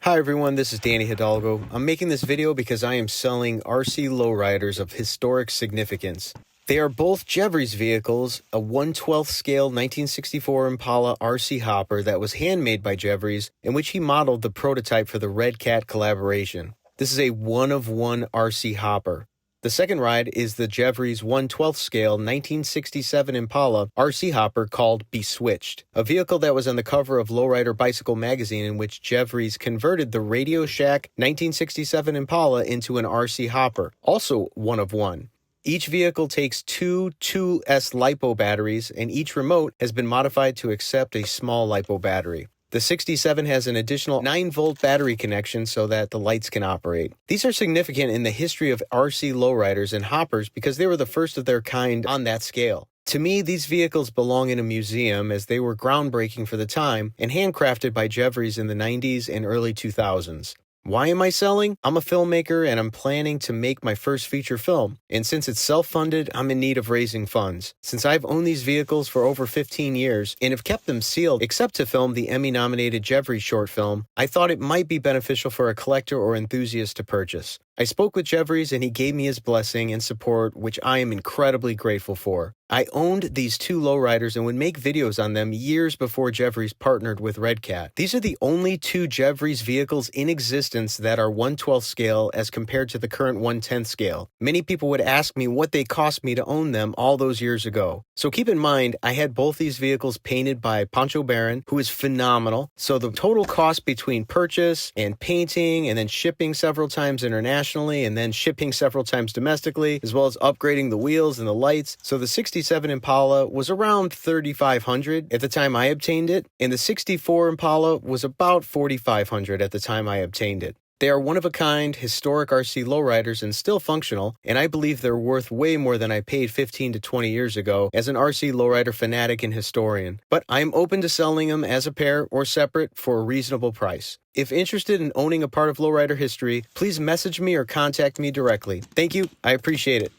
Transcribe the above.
Hi everyone, this is Danny Hidalgo. I'm making this video because I am selling RC Lowriders of historic significance. They are both Jevries vehicles, a 1/12 scale 1964 Impala RC hopper that was handmade by Jevries, in which he modeled the prototype for the RedCat collaboration. This is a one-of-one RC hopper. The second ride is the Jevries 1/12 scale 1967 Impala RC hopper called BeSwitched, a vehicle that was on the cover of Lowrider Bicycle magazine, in which Jevries converted the Radio Shack 1967 Impala into an RC hopper, also one of one. Each vehicle takes two 2S LiPo batteries, and each remote has been modified to accept a small LiPo battery. The 67 has an additional 9-volt battery connection so that the lights can operate. These are significant in the history of RC lowriders and hoppers because they were the first of their kind on that scale. To me, these vehicles belong in a museum as they were groundbreaking for the time and handcrafted by Jevries in the 90s and early 2000s. Why am I selling? I'm a filmmaker and I'm planning to make my first feature film. And since it's self-funded, I'm in need of raising funds. Since I've owned these vehicles for over 15 years and have kept them sealed except to film the Emmy-nominated Jevries short film, I thought it might be beneficial for a collector or enthusiast to purchase. I spoke with Jevries and he gave me his blessing and support, which I am incredibly grateful for. I owned these two lowriders and would make videos on them years before Jevries partnered with RedCat. These are the only two Jevries vehicles in existence that are 1/12 scale as compared to the current 1/10 scale. Many people would ask me what they cost me to own them all those years ago. So keep in mind, I had both these vehicles painted by Pancho Baron, who is phenomenal. So the total cost between purchase and painting and then shipping several times internationally and then shipping several times domestically, as well as upgrading the wheels and the lights. So the 67 Impala was around $3,500 at the time I obtained it, and the 64 Impala was about $4,500 at the time I obtained it. They are one-of-a-kind, historic RC lowriders and still functional, and I believe they're worth way more than I paid 15 to 20 years ago as an RC lowrider fanatic and historian. But I am open to selling them as a pair or separate for a reasonable price. If interested in owning a part of lowrider history, please message me or contact me directly. Thank you. I appreciate it.